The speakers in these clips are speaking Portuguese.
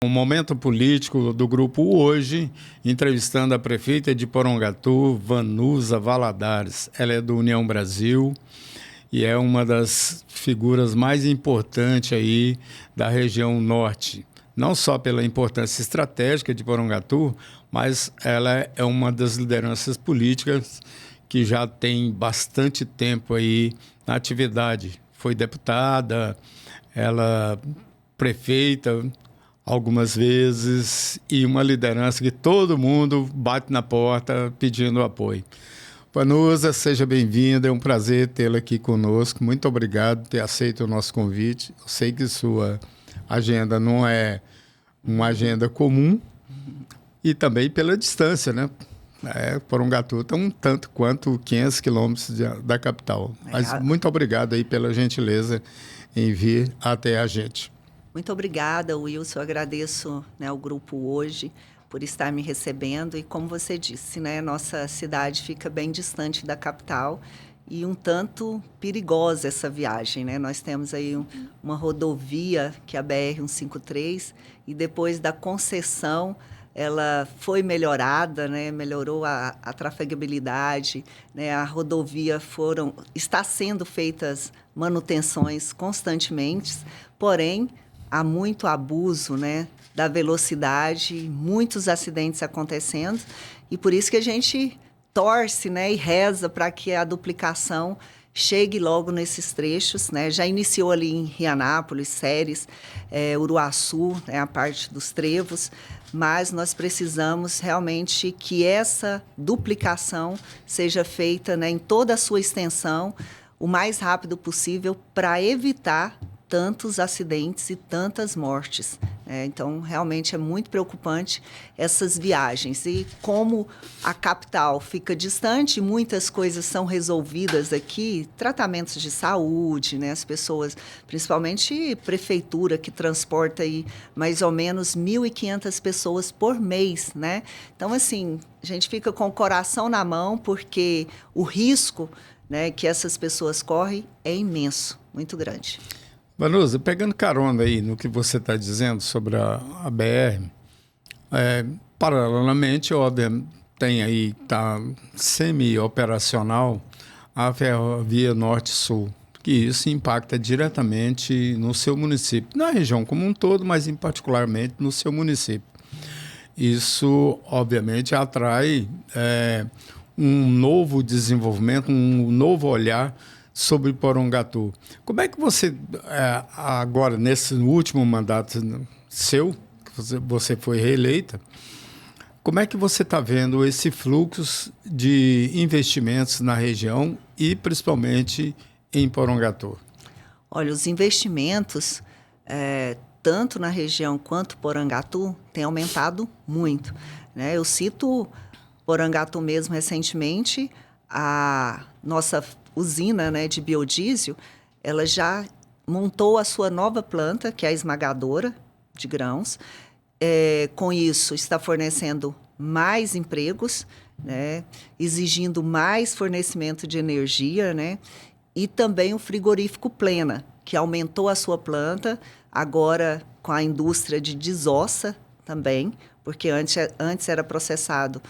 O momento político do grupo hoje, entrevistando a prefeita de Porangatu, Vanusa Valadares. Ela é do União Brasil e é uma das figuras mais importantes aí da região norte. Não só pela importância estratégica de Porangatu, mas ela é uma das lideranças políticas que já tem bastante tempo aí na atividade. Foi deputada, ela prefeita algumas vezes e uma liderança que todo mundo bate na porta pedindo apoio. Vanusa, seja bem-vinda, é um prazer tê-la aqui conosco. Muito obrigado por ter aceito o nosso convite. Eu sei que sua agenda não é uma agenda comum e também pela distância, né? Porangatu está um tanto quanto 500 quilômetros da capital. Mas muito obrigado aí pela gentileza em vir até a gente. Muito obrigada, Wilson. Eu agradeço, né, o grupo hoje por estar me recebendo. E como você disse, né, nossa cidade fica bem distante da capital e um tanto perigosa essa viagem, né? Nós temos aí uma rodovia, que é a BR-153, e depois da concessão, ela foi melhorada, né? Melhorou a trafegabilidade, né? A rodovia está sendo feitas manutenções constantemente, porém, há muito abuso, né, da velocidade, muitos acidentes acontecendo, e por isso que a gente torce, né, e reza para que a duplicação chegue logo nesses trechos, né? Já iniciou ali em Rianápolis, Ceres, Uruaçu, né, a parte dos trevos, mas nós precisamos realmente que essa duplicação seja feita, né, em toda a sua extensão, o mais rápido possível, para evitar tantos acidentes e tantas mortes. Então, realmente é muito preocupante essas viagens. E como a capital fica distante, muitas coisas são resolvidas aqui, tratamentos de saúde, né? As pessoas, principalmente prefeitura, que transporta aí mais ou menos 1.500 pessoas por mês, né? Então, assim, a gente fica com o coração na mão, porque o risco, né, que essas pessoas correm é imenso, muito grande. Vanusa, pegando carona aí no que você está dizendo sobre a BR, paralelamente, óbvio, tem aí, está semi-operacional a Ferrovia Norte-Sul, que isso impacta diretamente no seu município, na região como um todo, mas em particularmente no seu município. Isso, obviamente, atrai um novo desenvolvimento, um novo olhar sobre Porangatu. Como é que você, agora, nesse último mandato seu, que você foi reeleita, como é que você está vendo esse fluxo de investimentos na região e principalmente em Porangatu? Olha, os investimentos, tanto na região quanto Porangatu, têm aumentado muito, né? Eu cito Porangatu mesmo recentemente, a nossa usina, né, de biodiesel, ela já montou a sua nova planta, que é a esmagadora de grãos. Com isso, está fornecendo mais empregos, né, exigindo mais fornecimento de energia, né, e também o frigorífico Plena, que aumentou a sua planta, agora com a indústria de desossa também, porque antes era processado.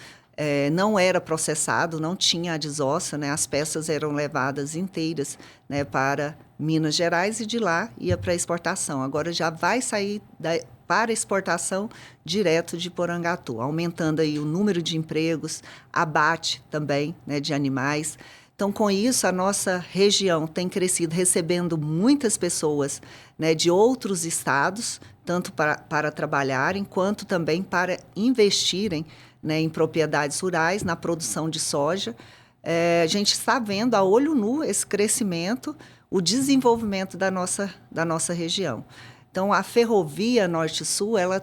Não era processado, não tinha a desossa, né? As peças eram levadas inteiras, né, para Minas Gerais e de lá ia para exportação. Agora já vai sair para exportação direto de Porangatu, aumentando aí o número de empregos, abate também, né, de animais. Então, com isso, a nossa região tem crescido, recebendo muitas pessoas, né, de outros estados, tanto para trabalharem, quanto também para investirem, né, em propriedades rurais, na produção de soja. A gente está vendo a olho nu esse crescimento, o desenvolvimento da nossa região. Então, a Ferrovia Norte-Sul, ela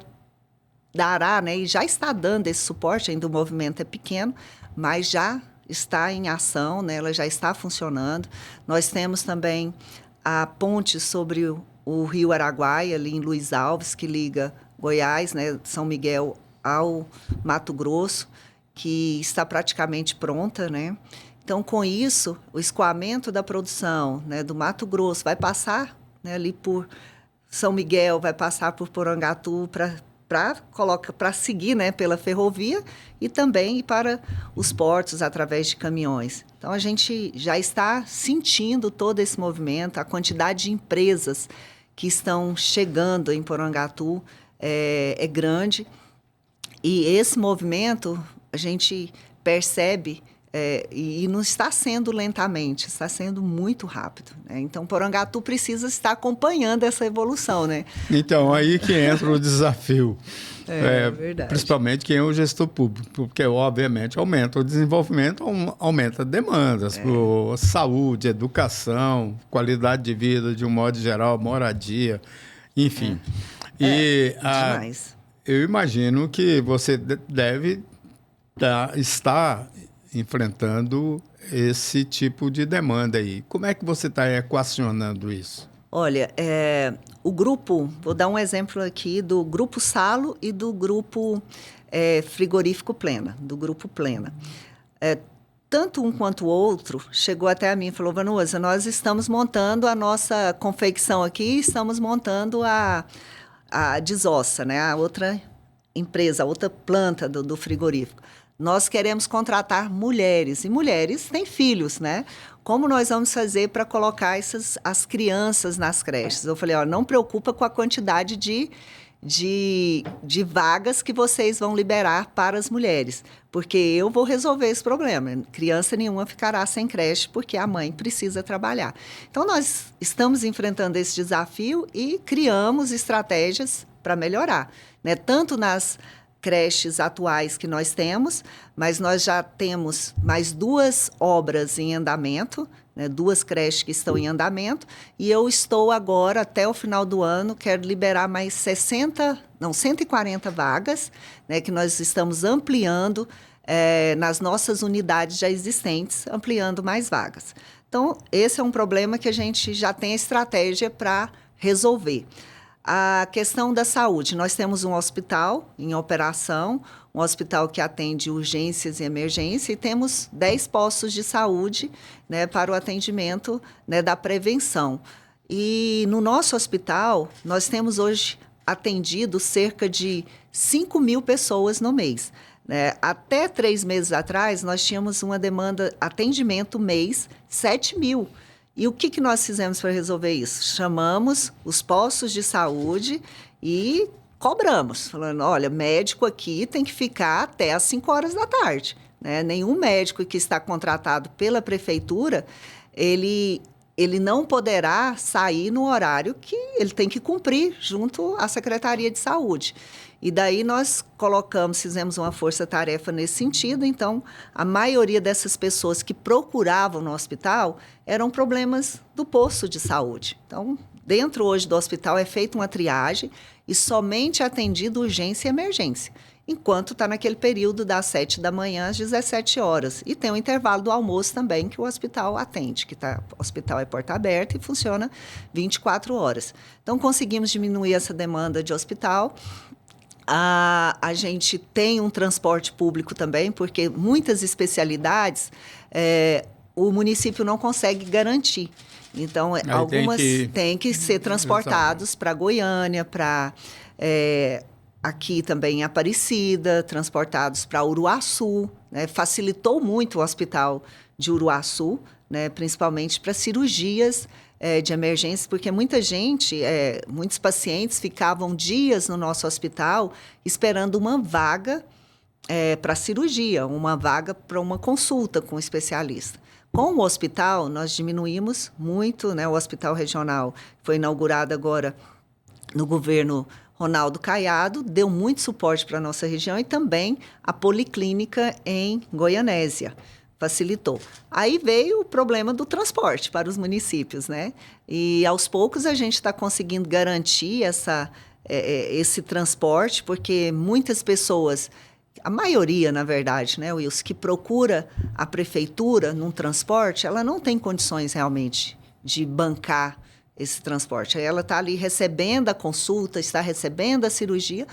dará, né, e já está dando esse suporte, ainda o movimento é pequeno, mas já está em ação, né, ela já está funcionando. Nós temos também a ponte sobre o Rio Araguaia, ali em Luiz Alves, que liga Goiás, né, São Miguel ao Mato Grosso, que está praticamente pronta, né? Então, com isso, o escoamento da produção, né, do Mato Grosso vai passar, né, ali por São Miguel, vai passar por Porangatu para para seguir, né, pela ferrovia e também para os portos através de caminhões. Então, a gente já está sentindo todo esse movimento, a quantidade de empresas que estão chegando em Porangatu é grande. E esse movimento a gente percebe e não está sendo lentamente, está sendo muito rápido, né? Então, Porangatu precisa estar acompanhando essa evolução, né? Então, aí que entra o desafio. Verdade. Principalmente quem é o gestor público, porque, obviamente, aumenta o desenvolvimento, aumenta demandas por saúde, educação, qualidade de vida, de um modo geral, moradia, enfim. Demais. Eu imagino que você deve estar enfrentando esse tipo de demanda aí. Como é que você está equacionando isso? Olha, o grupo, vou dar um exemplo aqui do Grupo Salo e do Grupo Frigorífico Plena, do Grupo Plena. Tanto um quanto o outro chegou até a mim e falou: Vanusa, nós estamos montando a nossa confecção aqui, estamos montando a desossa, né? A outra empresa, a outra planta do frigorífico. Nós queremos contratar mulheres, e mulheres têm filhos, né? Como nós vamos fazer para colocar as crianças nas creches? Eu falei, não preocupa com a quantidade de vagas que vocês vão liberar para as mulheres, porque eu vou resolver esse problema. Criança nenhuma ficará sem creche, porque a mãe precisa trabalhar. Então, nós estamos enfrentando esse desafio e criamos estratégias para melhorar, né? Tanto nas creches atuais que nós temos, mas nós já temos mais 2 obras em andamento, né, 2 creches que estão em andamento, e eu estou agora, até o final do ano, quero liberar mais 140 vagas, né, que nós estamos ampliando nas nossas unidades já existentes, ampliando mais vagas. Então, esse é um problema que a gente já tem estratégia para resolver. A questão da saúde, nós temos um hospital em operação, um hospital que atende urgências e emergência, e temos 10 postos de saúde, né, para o atendimento, né, da prevenção. E no nosso hospital, nós temos hoje atendido cerca de 5.000 pessoas no mês, né? Até 3 meses atrás, nós tínhamos uma demanda, atendimento mês, 7.000. E o que nós fizemos para resolver isso? Chamamos os postos de saúde e cobramos, falando, olha, médico aqui tem que ficar até às 5 horas da tarde, né? Nenhum médico que está contratado pela prefeitura, ele não poderá sair no horário que ele tem que cumprir junto à Secretaria de Saúde. E daí nós fizemos uma força-tarefa nesse sentido. Então, a maioria dessas pessoas que procuravam no hospital eram problemas do posto de saúde. Então, dentro hoje do hospital é feita uma triagem e somente atendido urgência e emergência, enquanto está naquele período das 7 da manhã às 17 horas. E tem um intervalo do almoço também que o hospital atende, o hospital é porta aberta e funciona 24 horas. Então, conseguimos diminuir essa demanda de hospital. A gente tem um transporte público também, porque muitas especialidades o município não consegue garantir. Então, algumas têm que ser transportados para Goiânia, para aqui também em Aparecida, transportados para Uruaçu, né? Facilitou muito o hospital de Uruaçu, né? Principalmente para cirurgias de emergência, porque muitos pacientes ficavam dias no nosso hospital esperando uma vaga para cirurgia, uma vaga para uma consulta com um especialista. Com o hospital, nós diminuímos muito, né? O hospital regional foi inaugurado agora no governo Ronaldo Caiado, deu muito suporte para a nossa região, e também a policlínica em Goianésia facilitou. Aí veio o problema do transporte para os municípios, né? E aos poucos a gente está conseguindo garantir esse transporte, porque muitas pessoas, a maioria, na verdade, né, Wilson, que procura a prefeitura num transporte, ela não tem condições realmente de bancar esse transporte. Aí ela está ali recebendo a consulta, está recebendo a cirurgia.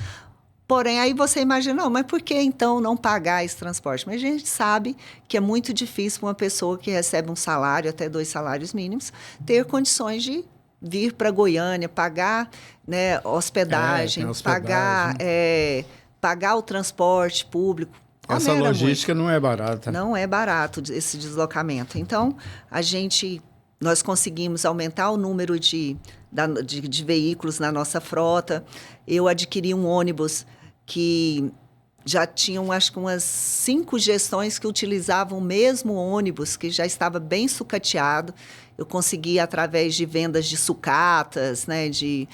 Porém, aí você imagina, mas por que então não pagar esse transporte? Mas a gente sabe que é muito difícil para uma pessoa que recebe um salário, até 2 salários mínimos, ter condições de vir para Goiânia, pagar, né, hospedagem, pagar o transporte público. Essa logística não é barata. Não é barato esse deslocamento. Então, nós conseguimos aumentar o número de veículos na nossa frota. Eu adquiri um ônibus que já tinham, acho que umas 5 gestões que utilizavam o mesmo ônibus, que já estava bem sucateado. Eu consegui, através de vendas de sucatas, né, de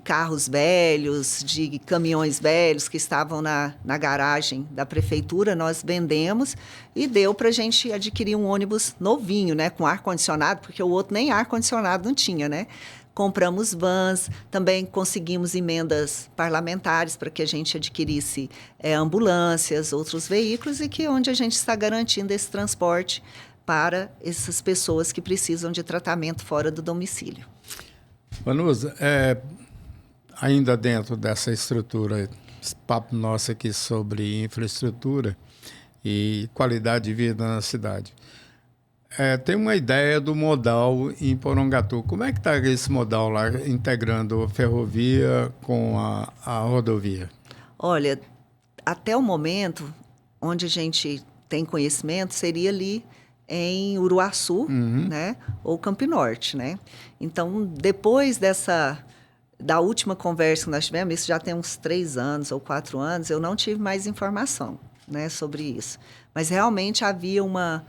carros velhos, de caminhões velhos que estavam na garagem da prefeitura, nós vendemos e deu para a gente adquirir um ônibus novinho, né, com ar-condicionado, porque o outro nem ar-condicionado não tinha, né? Compramos vans, também conseguimos emendas parlamentares para que a gente adquirisse ambulâncias, outros veículos, e onde a gente está garantindo esse transporte para essas pessoas que precisam de tratamento fora do domicílio. Vanusa, ainda dentro dessa estrutura, esse papo nosso aqui sobre infraestrutura e qualidade de vida na cidade. Tem uma ideia do modal em Porangatu. Como é que está esse modal lá, integrando a ferrovia com a rodovia? Olha, até o momento, onde a gente tem conhecimento, seria ali em Uruaçu, né, ou Campo Norte, né? Então, depois da última conversa que nós tivemos, isso já tem uns 3 anos ou 4 anos, eu não tive mais informação, né, sobre isso. Mas realmente havia uma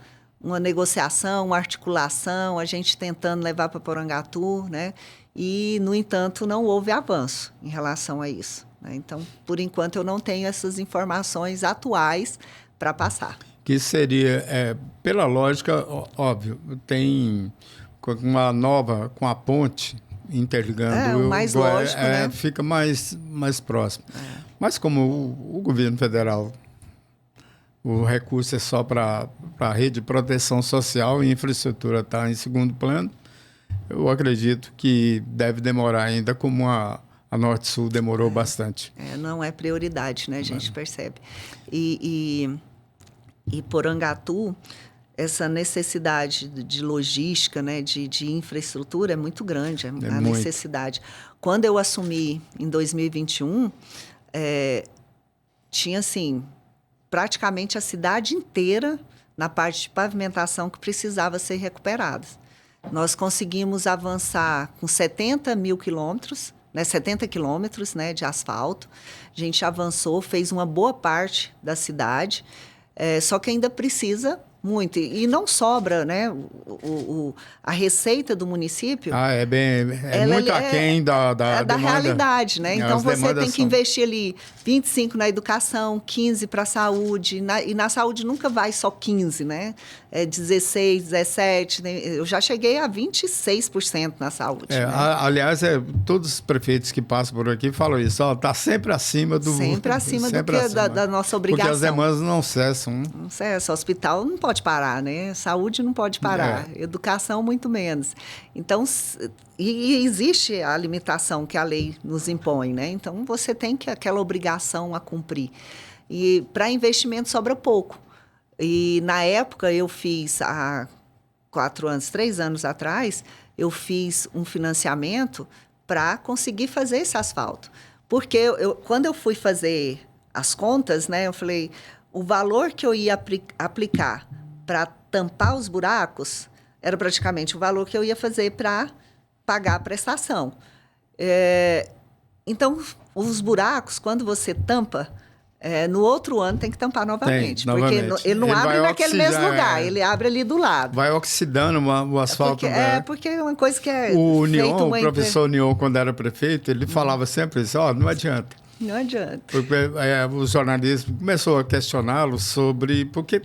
negociação, uma articulação, a gente tentando levar para Porangatu, né? E, no entanto, não houve avanço em relação a isso, né? Então, por enquanto, eu não tenho essas informações atuais para passar. Que seria, pela lógica, óbvio, tem com a ponte interligando... mais lógico, né? Fica mais próximo. Mas como o governo federal... O recurso é só para a rede de proteção social e infraestrutura está em segundo plano. Eu acredito que deve demorar ainda, como a Norte-Sul demorou bastante. Não é prioridade, né? A gente percebe. E Porangatu, essa necessidade de logística, né? de infraestrutura é muito grande, necessidade. Quando eu assumi em 2021, tinha assim... praticamente a cidade inteira na parte de pavimentação que precisava ser recuperada. Nós conseguimos avançar com 70 mil quilômetros, né, 70 quilômetros, né, de asfalto. A gente avançou, fez uma boa parte da cidade, só que ainda precisa muito. E não sobra, né, a receita do município. Muito aquém da realidade, né? Então, você tem que investir ali 25 na educação, 15 para a saúde. E na saúde nunca vai só 15, né? 16, 17. Né? Eu já cheguei a 26% na saúde. Né? Aliás, todos os prefeitos que passam por aqui falam isso. Está sempre acima do... Sempre acima da nossa obrigação. Porque as demandas não cessam. Não cessa. O hospital não pode parar, né? Saúde não pode parar. Educação, muito menos. Então, e existe a limitação que a lei nos impõe, né? Então, você tem aquela obrigação a cumprir. E para investimento sobra pouco. E, na época, eu fiz, há 3 anos atrás, eu fiz um financiamento para conseguir fazer esse asfalto. Porque quando eu fui fazer as contas, né? Eu falei, o valor que eu ia aplicar para tampar os buracos era praticamente o valor que eu ia fazer para pagar a prestação. Então, os buracos, quando você tampa, no outro ano tem que tampar novamente. Porque ele não abre naquele mesmo lugar, ele abre ali do lado. Vai oxidando o asfalto. Porque é uma coisa que o professor Nion, quando era prefeito, ele falava sempre isso, não adianta. Não adianta. Porque o jornalismo começou a questioná-lo sobre por que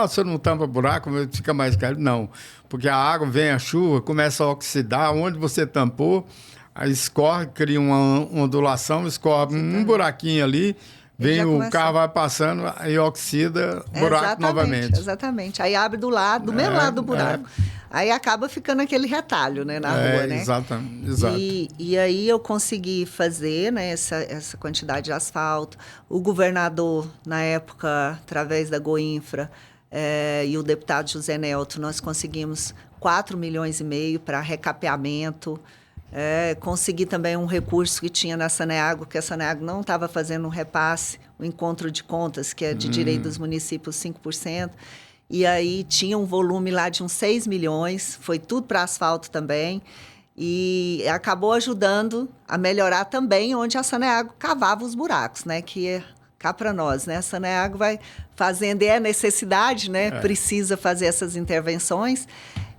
você não tampa buraco, fica mais caro. Não, porque a água vem, a chuva, começa a oxidar, onde você tampou, aí escorre, cria uma ondulação, escorre um buraquinho ali, vem o carro, vai passando e oxida o buraco novamente. Exatamente. Aí abre do mesmo lado do buraco. Aí acaba ficando aquele retalho, né, na rua, né? Exato. E aí eu consegui fazer, né, essa quantidade de asfalto. O governador, na época, através da Goinfra, e o deputado José Nelto, nós conseguimos 4,5 milhões para recapeamento. Consegui também um recurso que tinha na Saneago, que a Saneago não estava fazendo um repasse, o encontro de contas, que é de direito dos municípios 5%. E aí tinha um volume lá de uns 6 milhões, foi tudo para asfalto também. E acabou ajudando a melhorar também onde a Saneago cavava os buracos, né? Que é cá para nós, né? A Saneago vai fazendo, é necessidade, né? Precisa fazer essas intervenções.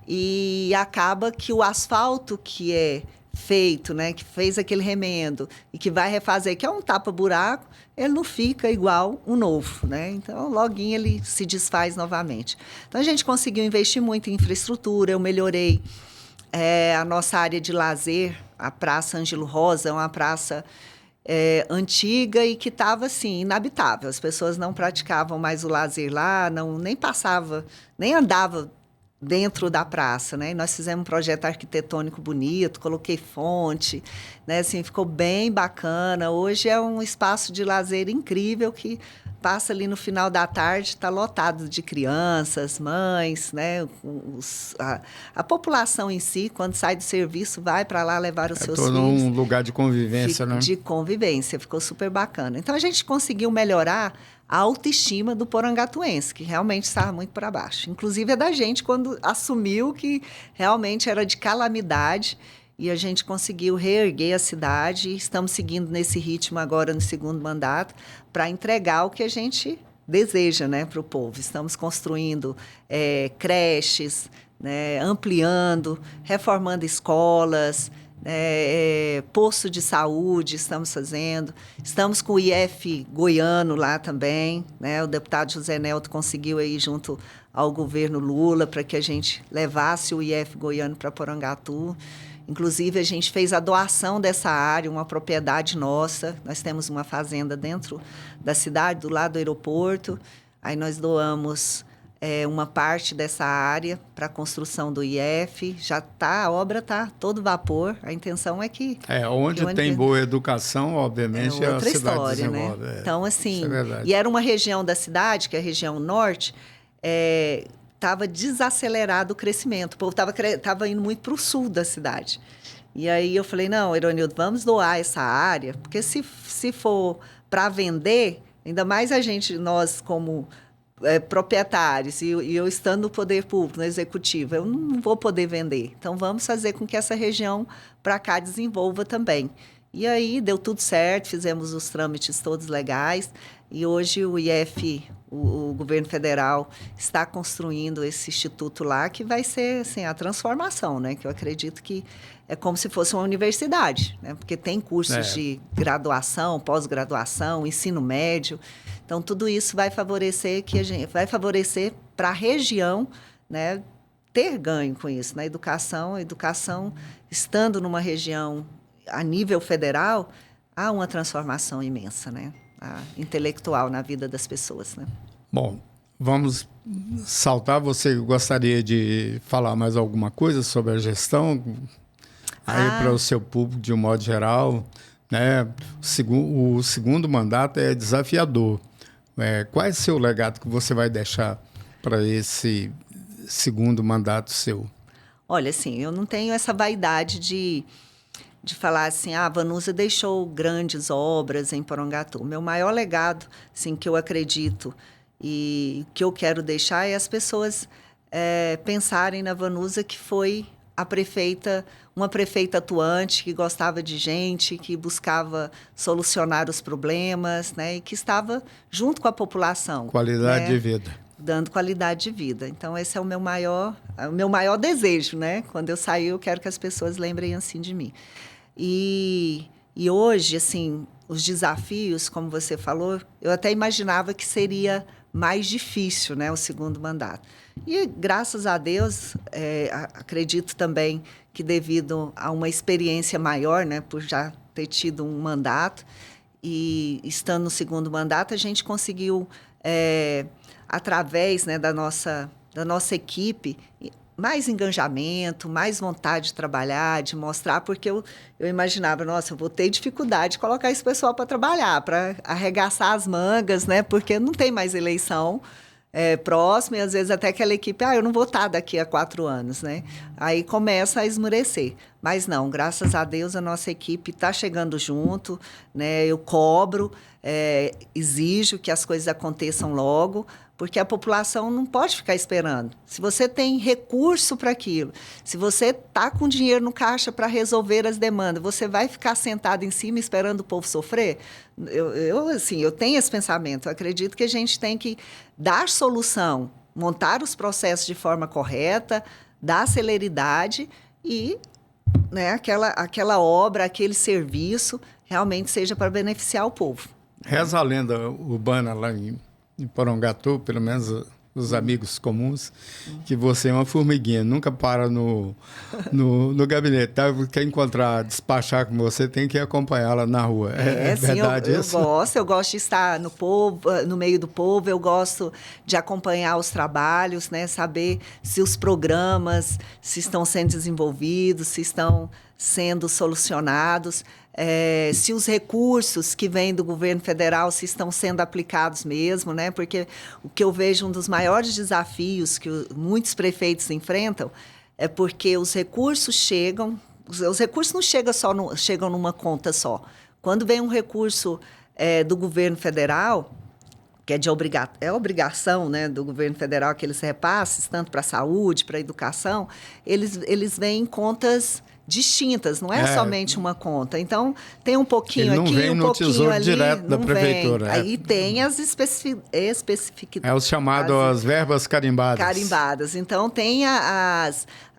E acaba que o asfalto que é feito, né, que fez aquele remendo e que vai refazer, que é um tapa-buraco, ele não fica igual um novo, né? Então, loguinho ele se desfaz novamente. Então, a gente conseguiu investir muito em infraestrutura, eu melhorei a nossa área de lazer, a Praça Ângelo Rosa, é uma praça antiga e que estava, assim, inabitável. As pessoas não praticavam mais o lazer lá, nem passava, nem andava dentro da praça, né? E nós fizemos um projeto arquitetônico bonito, coloquei fonte, né? Assim, ficou bem bacana. Hoje é um espaço de lazer incrível que passa ali no final da tarde, está lotado de crianças, mães, né? A população em si, quando sai do serviço, vai para lá levar os seus filhos. É todo um lugar de convivência, né? De convivência, ficou super bacana. Então, a gente conseguiu melhorar a autoestima do porangatuense, que realmente estava muito para baixo. Inclusive, é da gente quando assumiu que realmente era de calamidade e a gente conseguiu reerguer a cidade e estamos seguindo nesse ritmo agora no segundo mandato para entregar o que a gente deseja, né, para o povo. Estamos construindo creches, né, ampliando, reformando escolas, posto de saúde estamos fazendo, estamos com o IF goiano lá também, né? O deputado José Nelto conseguiu aí junto ao governo Lula para que a gente levasse o IF goiano para Porangatu. Inclusive, a gente fez a doação dessa área, uma propriedade nossa. Nós temos uma fazenda dentro da cidade, do lado do aeroporto. Aí nós doamos uma parte dessa área para a construção do IF. A obra está todo vapor. A intenção é que... onde tem boa educação, obviamente, outra a cidade história, desenvolve. Né? Então, assim... É e era uma região da cidade, que é a região norte, estava desacelerado o crescimento. O povo estava indo muito para o sul da cidade. E aí eu falei, não, Ironildo, vamos doar essa área, porque se for para vender, ainda mais nós como... proprietários, e eu estando no poder público, no executivo, eu não vou poder vender. Então, vamos fazer com que essa região para cá desenvolva também. E aí, deu tudo certo, fizemos os trâmites todos legais, e hoje o IF, o governo federal, está construindo esse instituto lá, que vai ser assim, a transformação, né? Que eu acredito que é como se fosse uma universidade, né? Porque tem cursos de graduação, pós-graduação, ensino médio. Então, tudo isso vai favorecer para a região, né, ter ganho com isso. Na educação, a educação, estando numa região a nível federal, há uma transformação imensa, né, intelectual na vida das pessoas. Né? Bom, vamos saltar. Você gostaria de falar mais alguma coisa sobre a gestão? Aí para o seu público, de um modo geral, né? O segundo mandato é desafiador. Qual é o seu legado que você vai deixar para esse segundo mandato seu? Olha, assim, eu não tenho essa vaidade de falar assim, a Vanusa deixou grandes obras em Porangatu. O meu maior legado, assim, que eu acredito e que eu quero deixar é as pessoas pensarem na Vanusa, que foi uma prefeita atuante, que gostava de gente, que buscava solucionar os problemas, né, e que estava junto com a população. Qualidade de vida. Dando qualidade de vida. Então, esse é o meu maior desejo, né? Quando eu sair, eu quero que as pessoas lembrem assim de mim. E hoje, assim, os desafios, como você falou, eu até imaginava que seria mais difícil, né, o segundo mandato. E, graças a Deus, acredito também que devido a uma experiência maior, né, por já ter tido um mandato, e estando no segundo mandato, a gente conseguiu, através, né, da nossa equipe, mais engajamento, mais vontade de trabalhar, de mostrar, porque eu imaginava, nossa, eu vou ter dificuldade de colocar esse pessoal para trabalhar, para arregaçar as mangas, né? Porque não tem mais eleição próxima, e às vezes até aquela equipe, eu não vou estar daqui a 4 anos, né? Aí começa a esmurecer. Mas não, graças a Deus a nossa equipe está chegando junto, né? Eu cobro, exijo que as coisas aconteçam logo, porque a população não pode ficar esperando. Se você tem recurso para aquilo, se você está com dinheiro no caixa para resolver as demandas, você vai ficar sentado em cima esperando o povo sofrer? Eu tenho esse pensamento. Eu acredito que a gente tem que dar solução, montar os processos de forma correta, dar celeridade e, né, aquela obra, aquele serviço realmente seja para beneficiar o povo. Reza a lenda urbana lá em Porongatu, pelo menos os amigos comuns, que você é uma formiguinha, nunca para no gabinete. Tá? Quer encontrar, despachar com você, tem que acompanhá-la na rua. É verdade sim, isso? Eu gosto de estar no meio do povo, eu gosto de acompanhar os trabalhos, né? Saber se os programas se estão sendo desenvolvidos, se estão sendo solucionados. Se os recursos que vêm do governo federal se estão sendo aplicados mesmo, né? Porque o que eu vejo um dos maiores desafios que muitos prefeitos enfrentam é porque os recursos chegam, os recursos não chegam numa conta só. Quando vem um recurso do governo federal, que é obrigação, né, do governo federal que eles repassem, tanto para a saúde, para a educação, eles vêm em contas distintas, não é somente uma conta. Então, tem um pouquinho aqui, um pouquinho ali. Direto da prefeitura. Aí tem as especificidades. É o chamado as verbas carimbadas. Carimbadas. Então, tem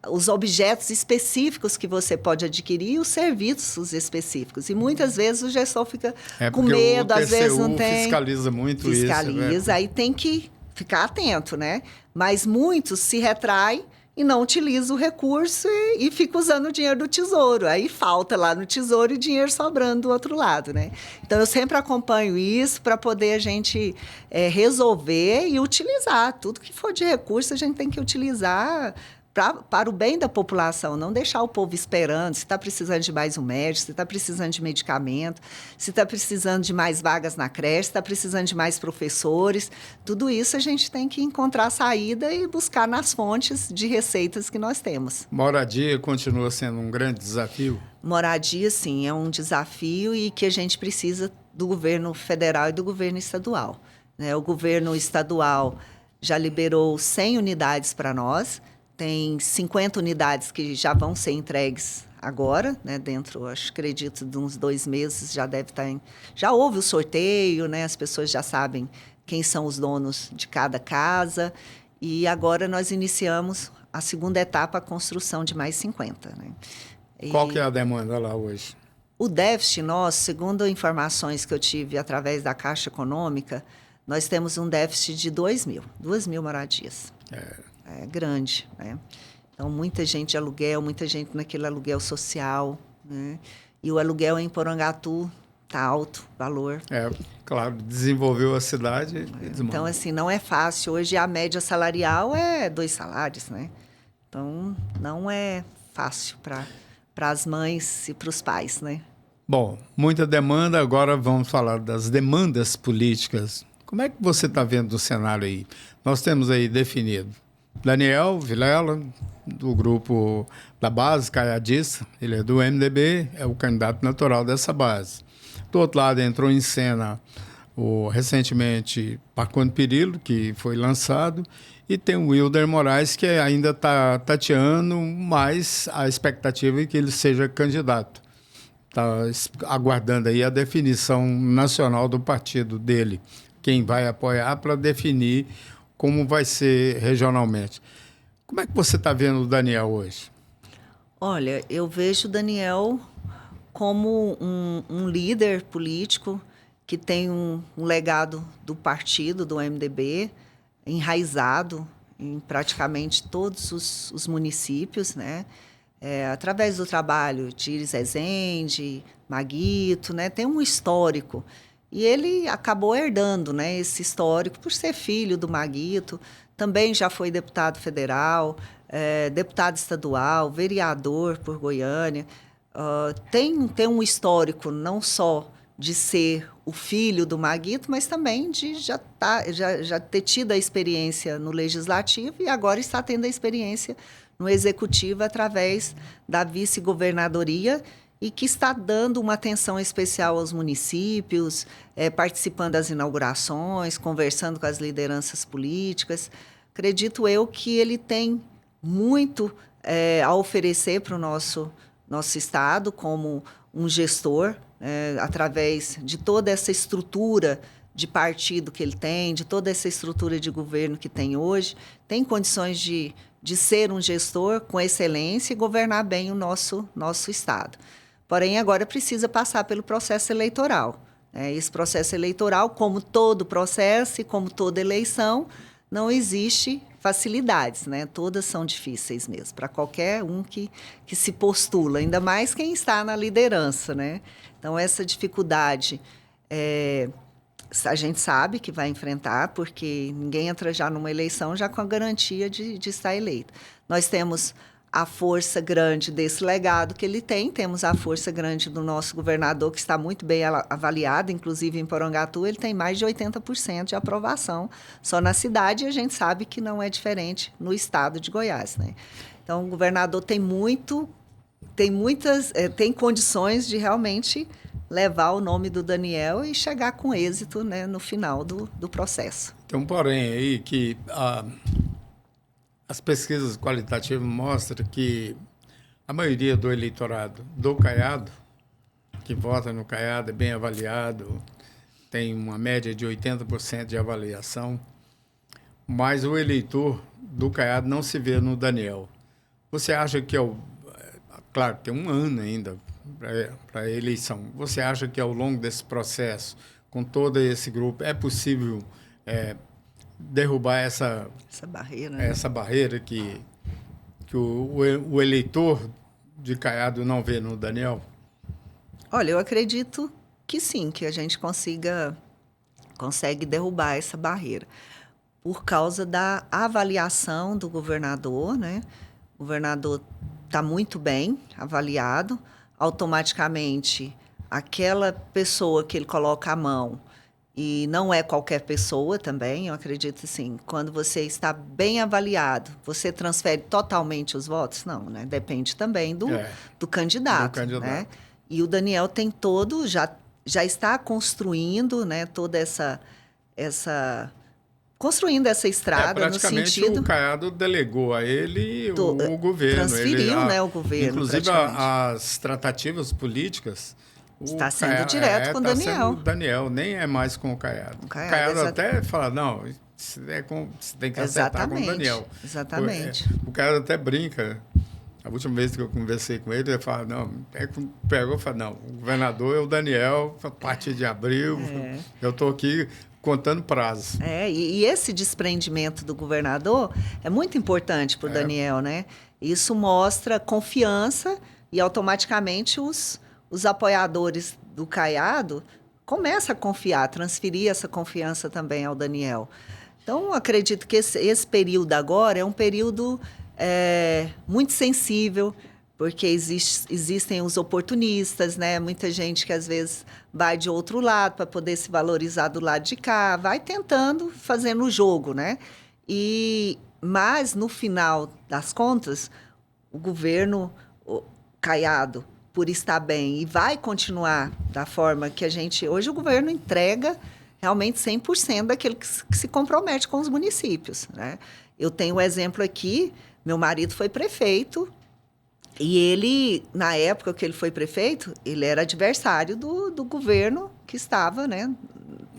os objetos específicos que você pode adquirir e os serviços específicos. E muitas vezes o gestor fica com medo, às vezes não tem. Fiscaliza muito isso. Fiscaliza, aí tem que ficar atento, né? Mas muitos se retraem e não utiliza o recurso e fica usando o dinheiro do tesouro. Aí falta lá no tesouro e dinheiro sobrando do outro lado, né? Então, eu sempre acompanho isso para poder a gente resolver e utilizar. Tudo que for de recurso, a gente tem que utilizar para o bem da população, não deixar o povo esperando, se está precisando de mais um médico, se está precisando de medicamento, se está precisando de mais vagas na creche, se está precisando de mais professores. Tudo isso a gente tem que encontrar saída e buscar nas fontes de receitas que nós temos. Moradia continua sendo um grande desafio? Moradia, sim, é um desafio e que a gente precisa do governo federal e do governo estadual, né? O governo estadual já liberou 100 unidades para nós. Tem 50 unidades que já vão ser entregues agora, né? Dentro, acredito, de uns 2 meses já deve estar Já houve o sorteio, né? As pessoas já sabem quem são os donos de cada casa. E agora nós iniciamos a segunda etapa, a construção de mais 50. Né? Qual que é a demanda lá hoje? O déficit nosso, segundo informações que eu tive através da Caixa Econômica, nós temos um déficit de 2 mil moradias. É grande, né? Então, muita gente de aluguel, muita gente naquele aluguel social, né? E o aluguel em Porangatu está alto, valor. Claro, desenvolveu a cidade. Então, assim, não é fácil. Hoje, a média salarial é 2 salários, né? Então, não é fácil para as mães e para os pais, né? Bom, muita demanda. Agora vamos falar das demandas políticas. Como é que você está vendo o cenário aí? Nós temos aí definido Daniel Vilela, do grupo da base caiadista, ele é do MDB, é o candidato natural dessa base. Do outro lado, entrou em cena recentemente Marcondes Perillo, que foi lançado, e tem o Wilder Moraes, que ainda está tateando, mas a expectativa é que ele seja candidato. Está aguardando aí a definição nacional do partido dele, quem vai apoiar para definir como vai ser regionalmente. Como é que você está vendo o Daniel hoje? Olha, eu vejo o Daniel como um líder político que tem um legado do partido, do MDB, enraizado em praticamente todos os municípios, né? Através do trabalho de Iris Rezende, Maguito, né? Tem um histórico. E ele acabou herdando, né, esse histórico por ser filho do Maguito. Também já foi deputado federal, deputado estadual, vereador por Goiânia. Tem um histórico não só de ser o filho do Maguito, mas também de já ter tido a experiência no Legislativo e agora está tendo a experiência no Executivo através da vice-governadoria e que está dando uma atenção especial aos municípios, participando das inaugurações, conversando com as lideranças políticas. Acredito eu que ele tem muito a oferecer para o nosso Estado como um gestor, através de toda essa estrutura de partido que ele tem, de toda essa estrutura de governo que tem hoje, tem condições de ser um gestor com excelência e governar bem o nosso Estado. Porém, agora precisa passar pelo processo eleitoral. Esse processo eleitoral, como todo processo e como toda eleição, não existe facilidades, né? Todas são difíceis mesmo, para qualquer um que se postula, ainda mais quem está na liderança, né? Então, essa dificuldade a gente sabe que vai enfrentar, porque ninguém entra já numa eleição já com a garantia de estar eleito. Nós temos a força grande desse legado que ele tem, temos a força grande do nosso governador, que está muito bem avaliado, inclusive em Porangatu, ele tem mais de 80% de aprovação só na cidade, e a gente sabe que não é diferente no estado de Goiás, né? Então, o governador tem condições de realmente levar o nome do Daniel e chegar com êxito, né, no final do processo. Tem um porém aí que as pesquisas qualitativas mostram que a maioria do eleitorado do Caiado, que vota no Caiado, é bem avaliado, tem uma média de 80% de avaliação, mas o eleitor do Caiado não se vê no Daniel. Você acha que claro, tem um ano ainda para a eleição. Você acha que ao longo desse processo, com todo esse grupo, é possível derrubar essa barreira, né? Essa barreira que o eleitor de Caiado não vê no Daniel? Olha, eu acredito que sim, que a gente consegue derrubar essa barreira por causa da avaliação do governador, né? O governador está muito bem avaliado, automaticamente aquela pessoa que ele coloca a mão, e não é qualquer pessoa também, eu acredito assim, quando você está bem avaliado, você transfere totalmente os votos? Não, né? Depende também do candidato, né? E o Daniel tem já está construindo, né, toda construindo essa estrada no sentido... Praticamente o Caiado delegou a ele o governo. Transferiu, né, o governo. Inclusive, as tratativas políticas... Está sendo direto com o Daniel. O Daniel, nem é mais com o Caiado. O Caiado até fala, não, você tem que acertar com o Daniel. Exatamente. O Caiado até brinca. A última vez que eu conversei com ele, ele fala, não, pegou e falou, não, o governador é o Daniel, a partir de abril, eu estou aqui contando prazos. E esse desprendimento do governador é muito importante para o Daniel, né? Isso mostra confiança e automaticamente os apoiadores do Caiado começam a confiar, transferir essa confiança também ao Daniel. Então, acredito que esse período agora é um período muito sensível, porque existem os oportunistas, né? Muita gente que às vezes vai de outro lado para poder se valorizar do lado de cá, vai tentando, fazendo o jogo, né? Mas, no final das contas, o governo Caiado, por estar bem, e vai continuar da forma que a gente... Hoje o governo entrega realmente 100% daquilo que se compromete com os municípios, né? Eu tenho um exemplo aqui, meu marido foi prefeito, e ele, na época que ele foi prefeito, ele era adversário do governo que estava, né,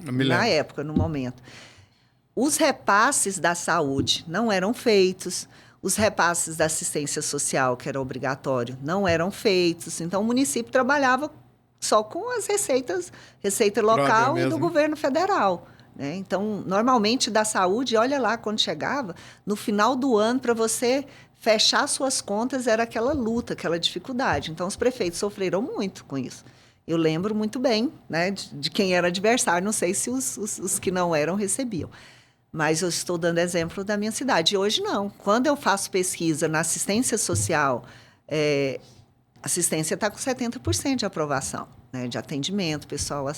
na época, no momento. Os repasses da saúde não eram feitos, os repasses da assistência social, que era obrigatório, não eram feitos. Então, o município trabalhava só com as receita local e do governo federal, né? Então, normalmente, da saúde, olha lá, quando chegava, no final do ano, para você fechar suas contas, era aquela luta, aquela dificuldade. Então, os prefeitos sofreram muito com isso. Eu lembro muito bem, né, de quem era adversário, não sei se os que não eram recebiam. Mas eu estou dando exemplo da minha cidade. E hoje não. Quando eu faço pesquisa na assistência social, a assistência está com 70% de aprovação. né, de atendimento, pessoal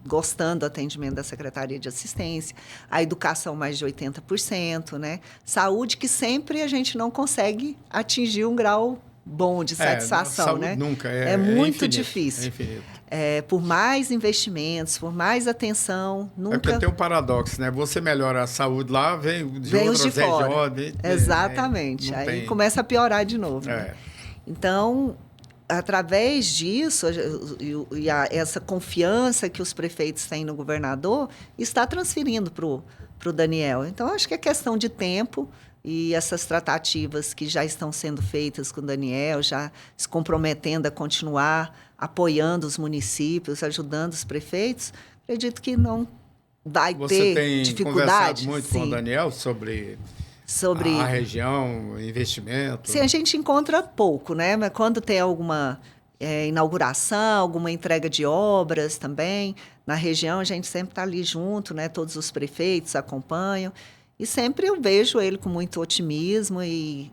gostando do atendimento da Secretaria de Assistência, a educação mais de 80%, né? Saúde que sempre a gente não consegue atingir um grau bom de satisfação, saúde né? Nunca, é muito infinito, difícil. É infinito. Por mais investimentos, por mais atenção, nunca... É porque tem um paradoxo, né? Você melhora a saúde lá, vem os de fora. Exatamente. Aí começa a piorar de novo. Né? Então, através disso, essa confiança que os prefeitos têm no governador está transferindo para o Daniel. Então, acho que é questão de tempo e essas tratativas que já estão sendo feitas com o Daniel, já se comprometendo a continuar apoiando os municípios, ajudando os prefeitos, acredito que não vai ter dificuldade. Você tem conversado muito com o Daniel sobre a região, investimento? Sim, a gente encontra pouco, né? Mas quando tem alguma inauguração, alguma entrega de obras também, na região a gente sempre está ali junto, né? Todos os prefeitos acompanham. E sempre eu vejo ele com muito otimismo e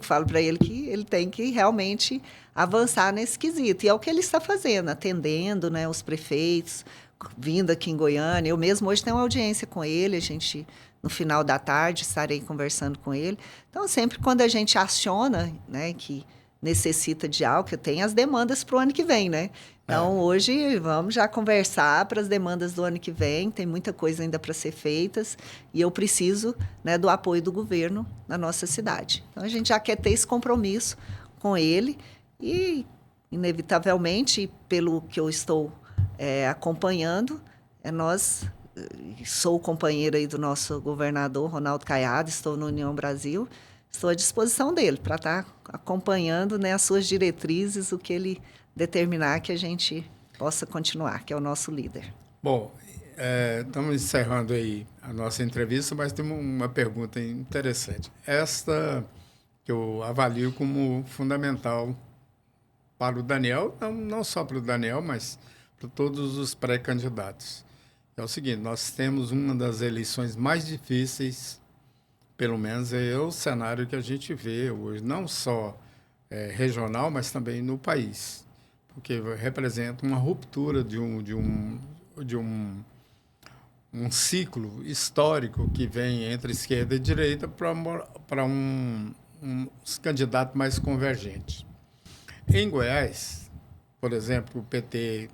falo para ele que ele tem que realmente avançar nesse quesito. E é o que ele está fazendo, atendendo, né, os prefeitos, vindo aqui em Goiânia. Eu mesmo hoje tenho uma audiência com ele, no final da tarde, estarei conversando com ele. Então, sempre quando a gente aciona, né, que necessita de algo, que tem as demandas para o ano que vem, né? Então, hoje, vamos já conversar para as demandas do ano que vem. Tem muita coisa ainda para ser feitas e eu preciso, né, do apoio do governo na nossa cidade. Então, a gente já quer ter esse compromisso com ele e, inevitavelmente, pelo que eu estou acompanhando, sou companheira aí do nosso governador, Ronaldo Caiado, estou no União Brasil, estou à disposição dele para estar acompanhando, né, as suas diretrizes, o que ele determinar que a gente possa continuar, que é o nosso líder. Bom, estamos encerrando aí a nossa entrevista, mas tem uma pergunta interessante. Esta que eu avalio como fundamental para o Daniel, não só para o Daniel, mas para todos os pré-candidatos. É o seguinte, nós temos uma das eleições mais difíceis, pelo menos é o cenário que a gente vê hoje, não só regional, mas também no país. Porque representa uma ruptura de um ciclo histórico que vem entre esquerda e direita para um candidato mais convergente. Em Goiás, por exemplo, o PT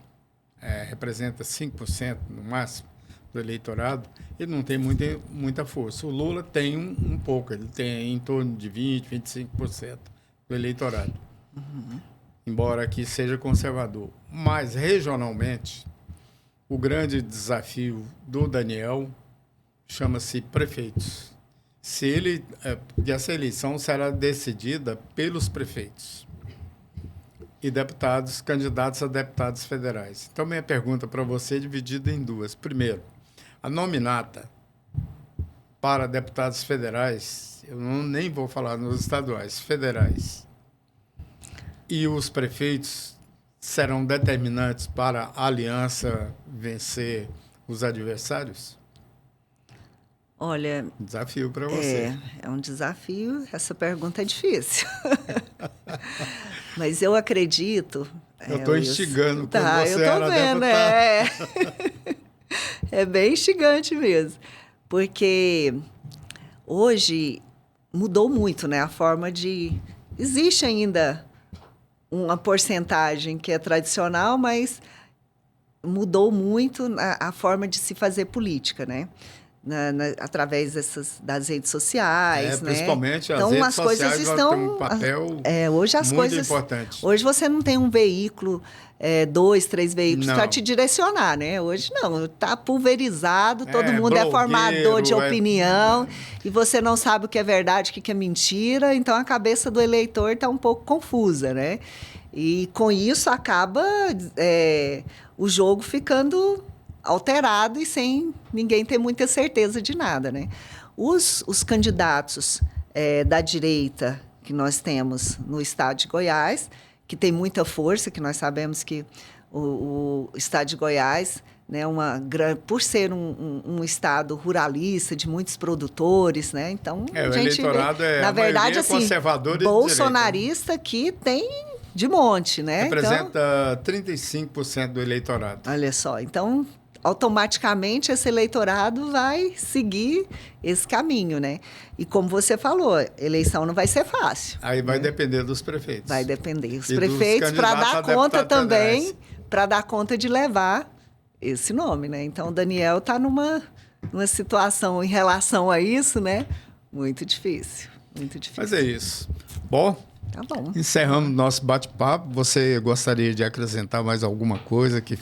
representa 5% no máximo do eleitorado, ele não tem muita força. O Lula tem um pouco, ele tem em torno de 20%, 25% do eleitorado. Uhum. Embora aqui seja conservador. Mas, regionalmente, o grande desafio do Daniel chama-se prefeitos. Porque essa eleição será decidida pelos prefeitos e candidatos a deputados federais. Então, minha pergunta para você é dividida em duas. Primeiro, a nominata para deputados federais, eu nem vou falar nos estaduais, federais, e os prefeitos serão determinantes para a aliança vencer os adversários? Olha... Desafio para você. É um desafio. Essa pergunta é difícil. Mas eu acredito... Eu estou instigando quando você era deputada. É bem instigante mesmo. Porque hoje mudou muito, né? A forma de... Existe ainda uma porcentagem que é tradicional, mas mudou muito a forma de se fazer política, né? Através das redes sociais, né? Principalmente então, as redes sociais têm um papel hoje muito importante. Hoje você não tem um veículo, 2, 3 veículos para te direcionar, né? Hoje não, está pulverizado, todo mundo é formador de opinião e você não sabe o que é verdade, o que é mentira, então a cabeça do eleitor está um pouco confusa, né? E com isso acaba o jogo ficando alterado e sem ninguém ter muita certeza de nada, né? Os candidatos da direita que nós temos no estado de Goiás, que tem muita força, que nós sabemos que o estado de Goiás, né, por ser um estado ruralista, de muitos produtores, né? Então, o eleitorado na verdade, assim, conservador e bolsonarista que tem de monte, né? Representa 35% do eleitorado. Olha só, então automaticamente esse eleitorado vai seguir esse caminho, né? E como você falou, eleição não vai ser fácil. Aí vai depender dos prefeitos. Vai depender. Os E prefeitos, para dar conta também, federais. para dar conta de levar esse nome, né? Então, o Daniel está numa situação em relação a isso, né? Muito difícil, muito difícil. Mas é isso. Bom, tá bom. Encerramos nosso bate-papo. Você gostaria de acrescentar mais alguma coisa que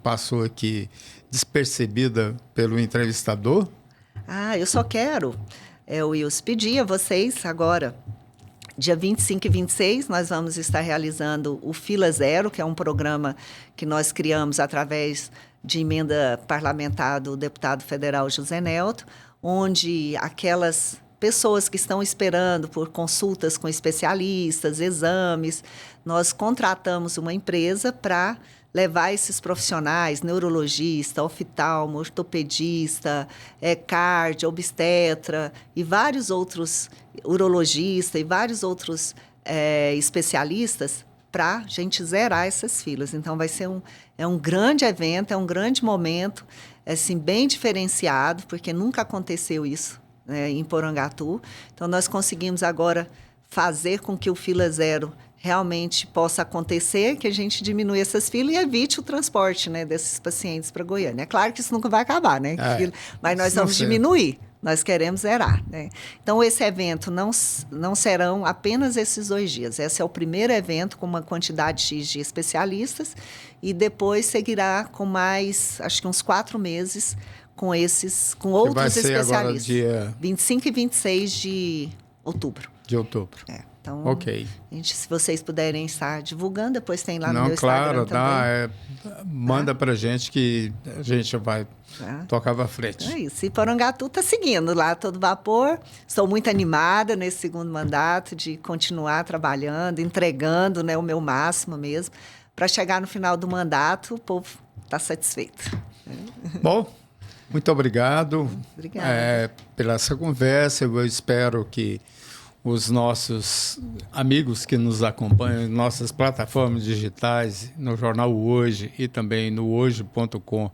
passou aqui despercebida pelo entrevistador? Eu só quero, Wilson, pedir a vocês agora, dia 25 e 26, nós vamos estar realizando o Fila Zero, que é um programa que nós criamos através de emenda parlamentar do deputado federal José Nelto, onde aquelas pessoas que estão esperando por consultas com especialistas, exames, nós contratamos uma empresa para levar esses profissionais, neurologista, oftalmo, ortopedista, cardio, obstetra e vários outros, urologista e vários outros especialistas para a gente zerar essas filas. Então, vai ser um grande evento, é um grande momento, assim, bem diferenciado, porque nunca aconteceu isso, né, em Porangatu. Então, nós conseguimos agora fazer com que o Fila Zero realmente possa acontecer, que a gente diminua essas filas e evite o transporte, né, desses pacientes para Goiânia. É claro que isso nunca vai acabar, né? Mas nós vamos diminuir, nós queremos zerar, né? Então, esse evento não serão apenas esses 2 dias. Esse é o primeiro evento com uma quantidade X de especialistas e depois seguirá com mais, acho que uns 4 meses, com outros especialistas. Agora dia 25 e 26 de outubro. De outubro. Então, ok. Se vocês puderem estar divulgando, depois tem lá no meu Instagram também. Manda pra gente que a gente vai tocar pra frente. É isso. E Porangatu está seguindo lá a todo vapor. Estou muito animada nesse segundo mandato de continuar trabalhando, entregando, né, o meu máximo mesmo, para chegar no final do mandato, o povo está satisfeito. Bom, muito obrigado. Obrigada. Pela essa conversa. Eu espero que os nossos amigos que nos acompanham em nossas plataformas digitais, no Jornal Hoje e também no hoje.com,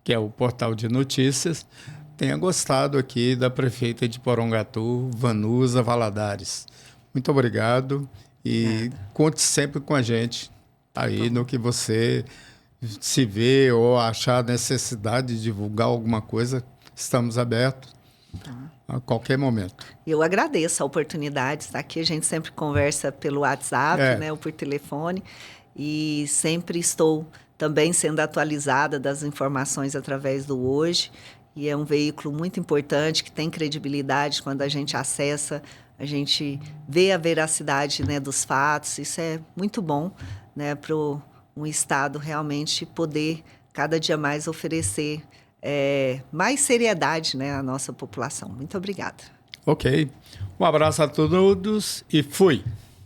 que é o portal de notícias, tenham gostado aqui da prefeita de Porangatu, Vanusa Valadares. Muito obrigado e conte sempre com a gente aí no que você se vê ou achar necessidade de divulgar alguma coisa. Estamos abertos. A qualquer momento. Eu agradeço a oportunidade de estar aqui. A gente sempre conversa pelo WhatsApp, né, ou por telefone. E sempre estou também sendo atualizada das informações através do Hoje. E é um veículo muito importante, que tem credibilidade quando a gente acessa, a gente vê a veracidade, né, dos fatos. Isso é muito bom, né, para um Estado realmente poder cada dia mais oferecer mais seriedade, né, à nossa população. Muito obrigada. Ok. Um abraço a todos e fui.